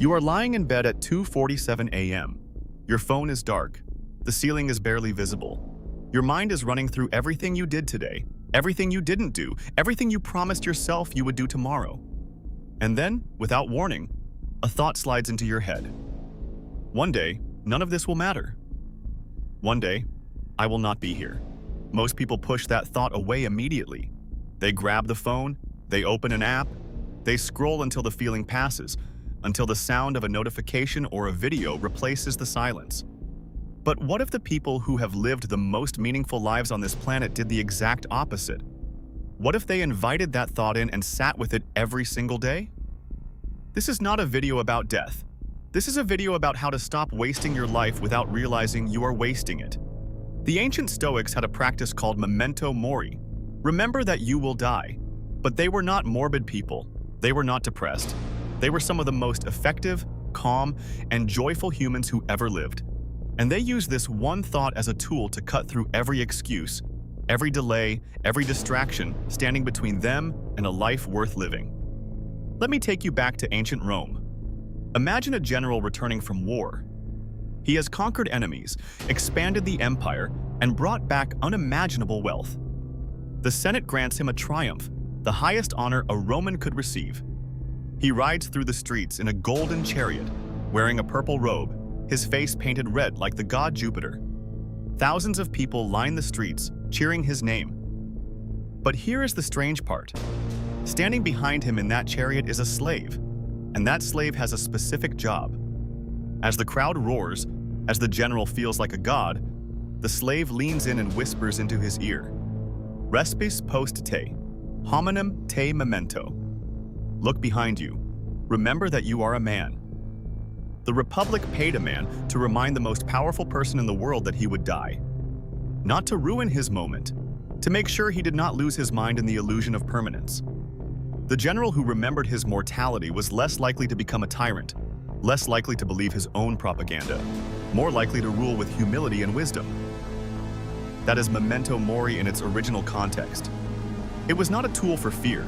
You are lying in bed at 2:47 a.m. Your phone is dark. The ceiling is barely visible. Your mind is running through everything you did today, everything you didn't do, everything you promised yourself you would do tomorrow. And then, without warning, a thought slides into your head. One day, none of this will matter. One day, I will not be here. Most people push that thought away immediately. They grab the phone, they open an app, they scroll until the feeling passes, until the sound of a notification or a video replaces the silence. But what if the people who have lived the most meaningful lives on this planet did the exact opposite? What if they invited that thought in and sat with it every single day? This is not a video about death. This is a video about how to stop wasting your life without realizing you are wasting it. The ancient Stoics had a practice called memento mori. Remember that you will die. But they were not morbid people. They were not depressed. They were some of the most effective, calm, and joyful humans who ever lived. And they used this one thought as a tool to cut through every excuse, every delay, every distraction standing between them and a life worth living. Let me take you back to ancient Rome. Imagine a general returning from war. He has conquered enemies, expanded the empire, and brought back unimaginable wealth. The Senate grants him a triumph, the highest honor a Roman could receive. He rides through the streets in a golden chariot, wearing a purple robe, his face painted red like the god Jupiter. Thousands of people line the streets, cheering his name. But here is the strange part. Standing behind him in that chariot is a slave, and that slave has a specific job. As the crowd roars, as the general feels like a god, the slave leans in and whispers into his ear, "Respis post te, hominem te memento." Look behind you. Remember that you are a man. The Republic paid a man to remind the most powerful person in the world that he would die. Not to ruin his moment, to make sure he did not lose his mind in the illusion of permanence. The general who remembered his mortality was less likely to become a tyrant, less likely to believe his own propaganda, more likely to rule with humility and wisdom. That is memento mori in its original context. It was not a tool for fear,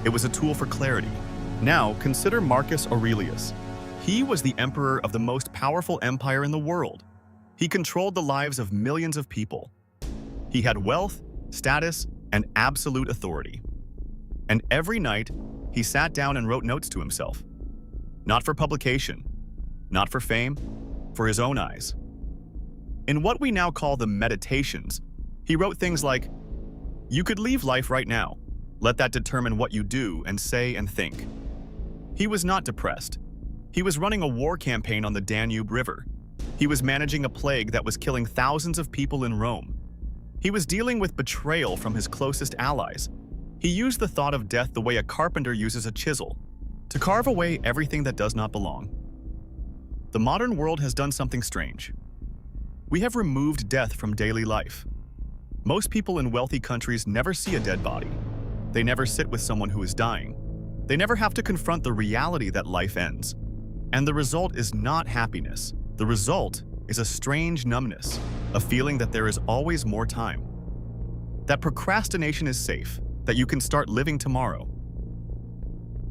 it was a tool for clarity. Now, consider Marcus Aurelius. He was the emperor of the most powerful empire in the world. He controlled the lives of millions of people. He had wealth, status, and absolute authority. And every night, he sat down and wrote notes to himself. Not for publication, not for fame, for his own eyes. In what we now call the Meditations, he wrote things like, "You could leave life right now. Let that determine what you do and say and think." He was not depressed. He was running a war campaign on the Danube River. He was managing a plague that was killing thousands of people in Rome. He was dealing with betrayal from his closest allies. He used the thought of death the way a carpenter uses a chisel, to carve away everything that does not belong. The modern world has done something strange. We have removed death from daily life. Most people in wealthy countries never see a dead body. They never sit with someone who is dying. They never have to confront the reality that life ends. And the result is not happiness. The result is a strange numbness, a feeling that there is always more time. That procrastination is safe, that you can start living tomorrow.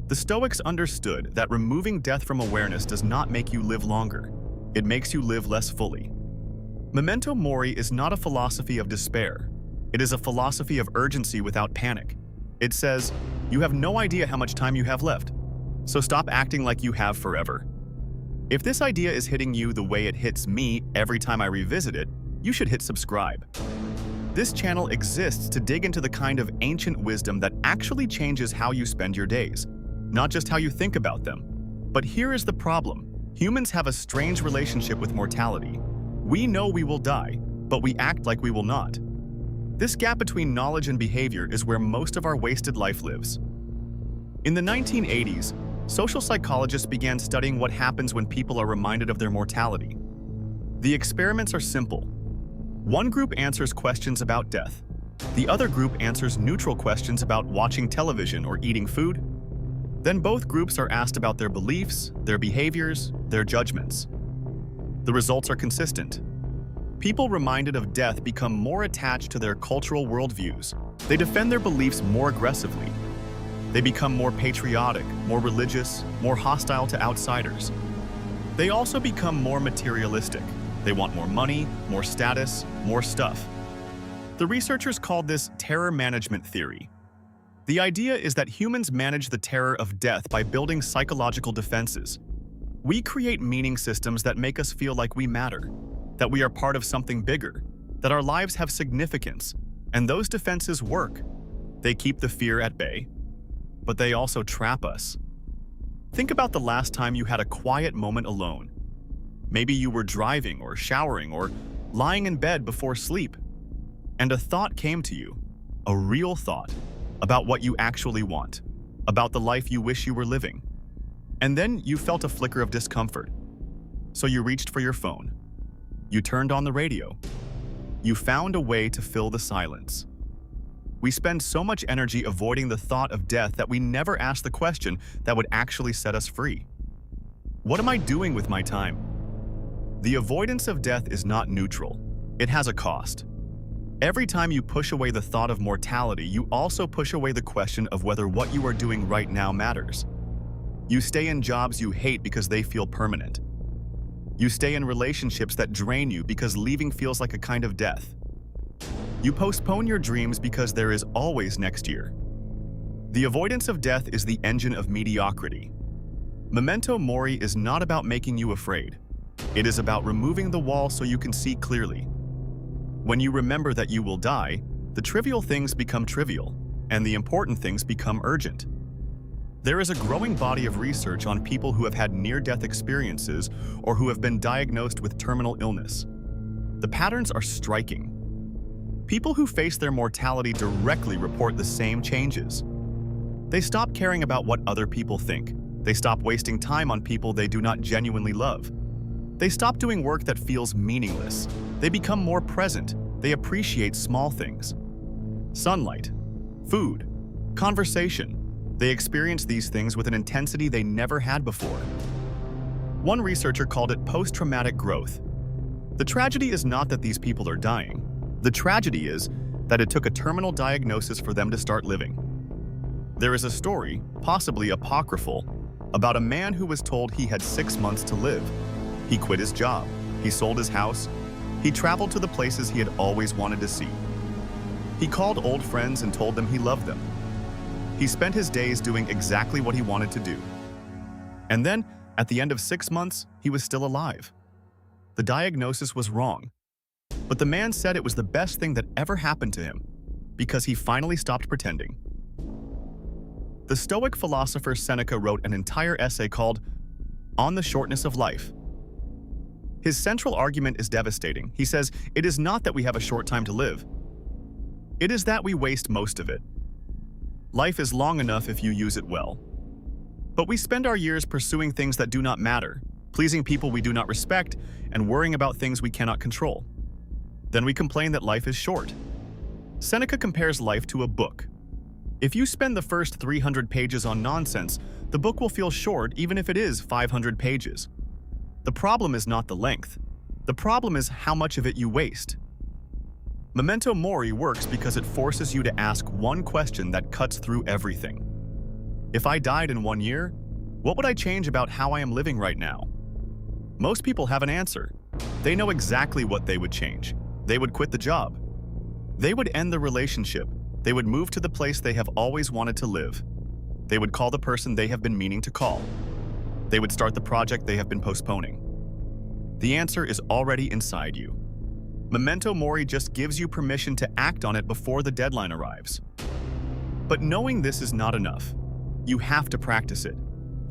The Stoics understood that removing death from awareness does not make you live longer. It makes you live less fully. Memento mori is not a philosophy of despair. It is a philosophy of urgency without panic. It says, you have no idea how much time you have left, so stop acting like you have forever. If this idea is hitting you the way it hits me every time I revisit it, you should hit subscribe. This channel exists to dig into the kind of ancient wisdom that actually changes how you spend your days, not just how you think about them. But here is the problem. Humans have a strange relationship with mortality. We know we will die, but we act like we will not. This gap between knowledge and behavior is where most of our wasted life lives. In the 1980s, social psychologists began studying what happens when people are reminded of their mortality. The experiments are simple. One group answers questions about death. The other group answers neutral questions about watching television or eating food. Then both groups are asked about their beliefs, their behaviors, their judgments. The results are consistent. People reminded of death become more attached to their cultural worldviews. They defend their beliefs more aggressively. They become more patriotic, more religious, more hostile to outsiders. They also become more materialistic. They want more money, more status, more stuff. The researchers called this terror management theory. The idea is that humans manage the terror of death by building psychological defenses. We create meaning systems that make us feel like we matter, that we are part of something bigger, that our lives have significance, and those defenses work. They keep the fear at bay, but they also trap us. Think about the last time you had a quiet moment alone. Maybe you were driving or showering or lying in bed before sleep, and a thought came to you, a real thought, about what you actually want, about the life you wish you were living. And then you felt a flicker of discomfort. So you reached for your phone. You turned on the radio. You found a way to fill the silence. We spend so much energy avoiding the thought of death that we never ask the question that would actually set us free. What am I doing with my time? The avoidance of death is not neutral. It has a cost. Every time you push away the thought of mortality, you also push away the question of whether what you are doing right now matters. You stay in jobs you hate because they feel permanent. You stay in relationships that drain you because leaving feels like a kind of death. You postpone your dreams because there is always next year. The avoidance of death is the engine of mediocrity. Memento mori is not about making you afraid. It is about removing the wall so you can see clearly. When you remember that you will die, the trivial things become trivial, and the important things become urgent. There is a growing body of research on people who have had near-death experiences or who have been diagnosed with terminal illness. The patterns are striking. People who face their mortality directly report the same changes. They stop caring about what other people think. They stop wasting time on people they do not genuinely love. They stop doing work that feels meaningless. They become more present. They appreciate small things. Sunlight, food, conversation. They experience these things with an intensity they never had before. One researcher called it post-traumatic growth. The tragedy is not that these people are dying. The tragedy is that it took a terminal diagnosis for them to start living. There is a story, possibly apocryphal, about a man who was told he had 6 months to live. He quit his job. He sold his house. He traveled to the places he had always wanted to see. He called old friends and told them he loved them. He spent his days doing exactly what he wanted to do. And then, at the end of 6 months, he was still alive. The diagnosis was wrong. But the man said it was the best thing that ever happened to him, because he finally stopped pretending. The Stoic philosopher Seneca wrote an entire essay called On the Shortness of Life. His central argument is devastating. He says, it is not that we have a short time to live. It is that we waste most of it. Life is long enough if you use it well. But we spend our years pursuing things that do not matter, pleasing people we do not respect, and worrying about things we cannot control. Then we complain that life is short. Seneca compares life to a book. If you spend the first 300 pages on nonsense, the book will feel short even if it is 500 pages. The problem is not the length. The problem is how much of it you waste. Memento mori works because it forces you to ask one question that cuts through everything. If I died in 1 year, what would I change about how I am living right now? Most people have an answer. They know exactly what they would change. They would quit the job. They would end the relationship. They would move to the place they have always wanted to live. They would call the person they have been meaning to call. They would start the project they have been postponing. The answer is already inside you. Memento mori just gives you permission to act on it before the deadline arrives. But knowing this is not enough. You have to practice it.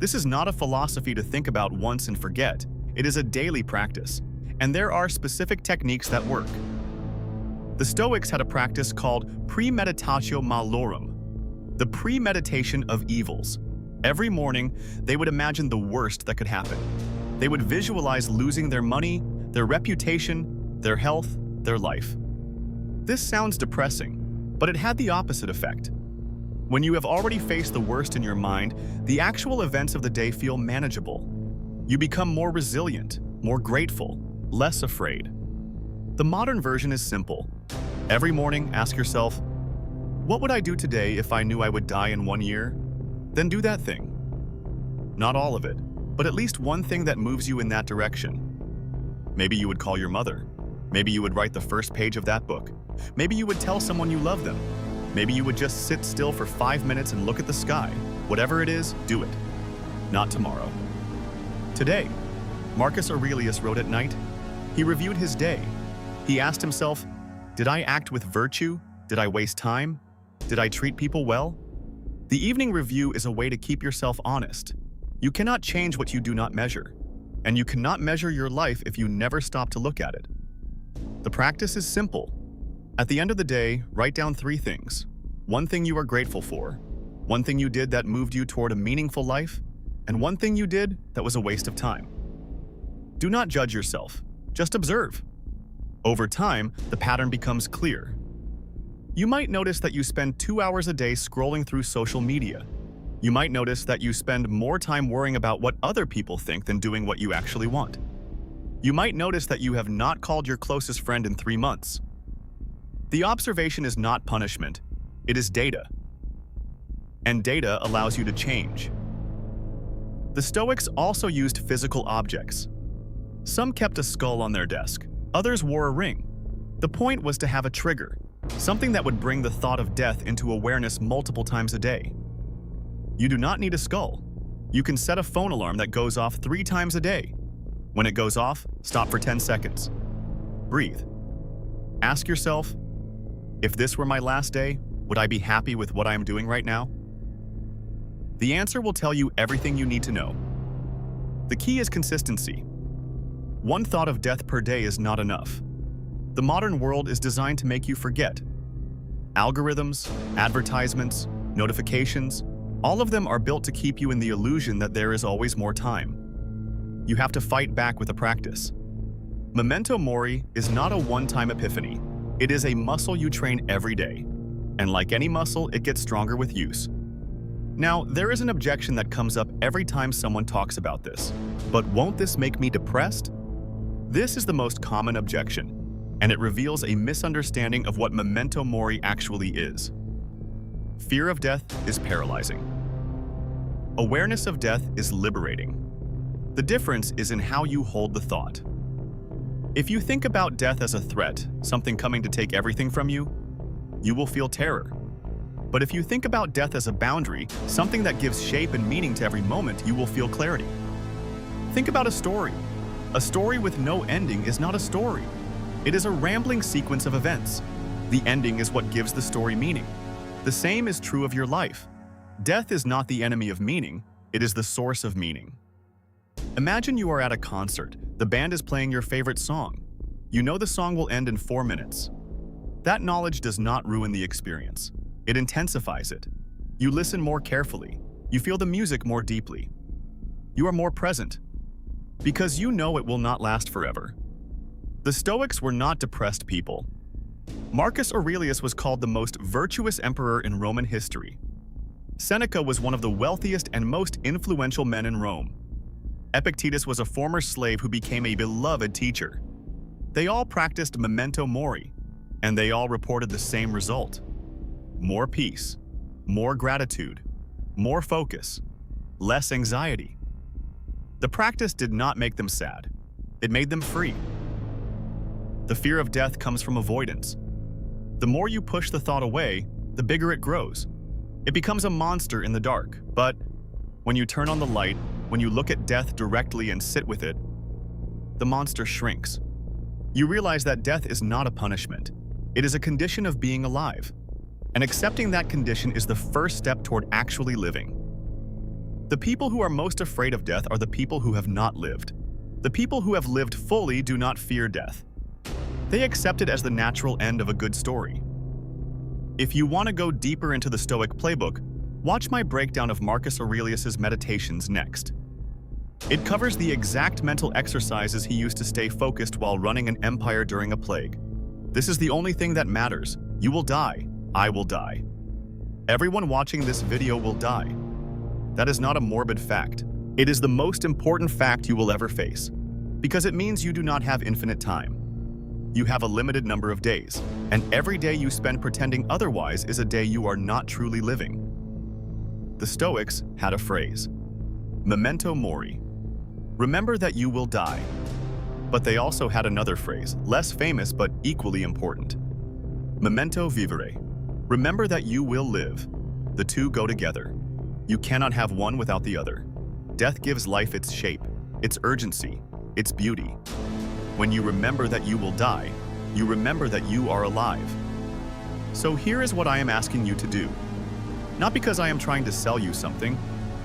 This is not a philosophy to think about once and forget. It is a daily practice, and there are specific techniques that work. The Stoics had a practice called premeditatio malorum, the premeditation of evils. Every morning, they would imagine the worst that could happen. They would visualize losing their money, their reputation, their health, their life. This sounds depressing, but it had the opposite effect. When you have already faced the worst in your mind, the actual events of the day feel manageable. You become more resilient, more grateful, less afraid. The modern version is simple. Every morning, ask yourself, what would I do today if I knew I would die in 1 year? Then do that thing. Not all of it, but at least one thing that moves you in that direction. Maybe you would call your mother. Maybe you would write the first page of that book. Maybe you would tell someone you love them. Maybe you would just sit still for 5 minutes and look at the sky. Whatever it is, do it. Not tomorrow. Today, Marcus Aurelius wrote at night. He reviewed his day. He asked himself, did I act with virtue? Did I waste time? Did I treat people well? The evening review is a way to keep yourself honest. You cannot change what you do not measure, and you cannot measure your life if you never stop to look at it. The practice is simple. At the end of the day, write down 3 things. 1 thing you are grateful for, 1 thing you did that moved you toward a meaningful life, and 1 thing you did that was a waste of time. Do not judge yourself, just observe. Over time, the pattern becomes clear. You might notice that you spend 2 hours a day scrolling through social media. You might notice that you spend more time worrying about what other people think than doing what you actually want. You might notice that you have not called your closest friend in 3 months. The observation is not punishment, it is data. And data allows you to change. The Stoics also used physical objects. Some kept a skull on their desk, others wore a ring. The point was to have a trigger, something that would bring the thought of death into awareness multiple times a day. You do not need a skull. You can set a phone alarm that goes off 3 times a day. When it goes off, stop for 10 seconds. Breathe. Ask yourself, if this were my last day, would I be happy with what I am doing right now? The answer will tell you everything you need to know. The key is consistency. 1 thought of death per day is not enough. The modern world is designed to make you forget. Algorithms, advertisements, notifications, all of them are built to keep you in the illusion that there is always more time. You have to fight back with a practice. Memento mori is not a one-time epiphany. It is a muscle you train every day. And like any muscle, it gets stronger with use. Now, there is an objection that comes up every time someone talks about this. But won't this make me depressed? This is the most common objection, and it reveals a misunderstanding of what memento mori actually is. Fear of death is paralyzing. Awareness of death is liberating. The difference is in how you hold the thought. If you think about death as a threat, something coming to take everything from you, you will feel terror. But if you think about death as a boundary, something that gives shape and meaning to every moment, you will feel clarity. Think about a story. A story with no ending is not a story. It is a rambling sequence of events. The ending is what gives the story meaning. The same is true of your life. Death is not the enemy of meaning, it is the source of meaning. Imagine you are at a concert. The band is playing your favorite song. You know the song will end in 4 minutes. That knowledge does not ruin the experience. It intensifies it. You listen more carefully. You feel the music more deeply. You are more present, because you know it will not last forever. The Stoics were not depressed people. Marcus Aurelius was called the most virtuous emperor in Roman history. Seneca was one of the wealthiest and most influential men in Rome. Epictetus was a former slave who became a beloved teacher. They all practiced memento mori, and they all reported the same result. More peace, more gratitude, more focus, less anxiety. The practice did not make them sad. It made them free. The fear of death comes from avoidance. The more you push the thought away, the bigger it grows. It becomes a monster in the dark, but when you turn on the light, when you look at death directly and sit with it, the monster shrinks. You realize that death is not a punishment. It is a condition of being alive. And accepting that condition is the first step toward actually living. The people who are most afraid of death are the people who have not lived. The people who have lived fully do not fear death. They accept it as the natural end of a good story. If you want to go deeper into the Stoic playbook, watch my breakdown of Marcus Aurelius's Meditations next. It covers the exact mental exercises he used to stay focused while running an empire during a plague. This is the only thing that matters. You will die. I will die. Everyone watching this video will die. That is not a morbid fact. It is the most important fact you will ever face, because it means you do not have infinite time. You have a limited number of days, and every day you spend pretending otherwise is a day you are not truly living. The Stoics had a phrase, memento mori, Remember that you will die. But they also had another phrase, less famous but equally important. Memento vivere. Remember that you will live. The two go together. You cannot have one without the other. Death gives life its shape, its urgency, its beauty. When you remember that you will die, you remember that you are alive. So here is what I am asking you to do. Not because I am trying to sell you something,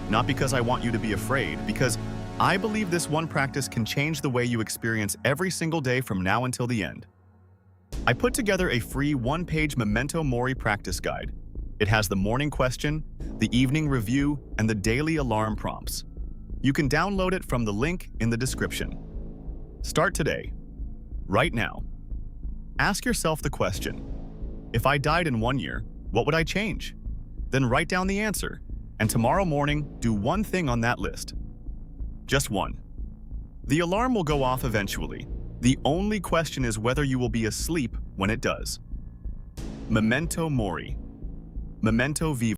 not because I want you to be afraid, because I believe this one practice can change the way you experience every single day from now until the end. I put together a free one-page Memento Mori practice guide. It has the morning question, the evening review, and the daily alarm prompts. You can download it from the link in the description. Start today, right now. Ask yourself the question, if I died in 1 year, what would I change? Then write down the answer, and tomorrow morning, do one thing on that list. Just one. The alarm will go off eventually. The only question is whether you will be asleep when it does. Memento Mori. Memento Viva.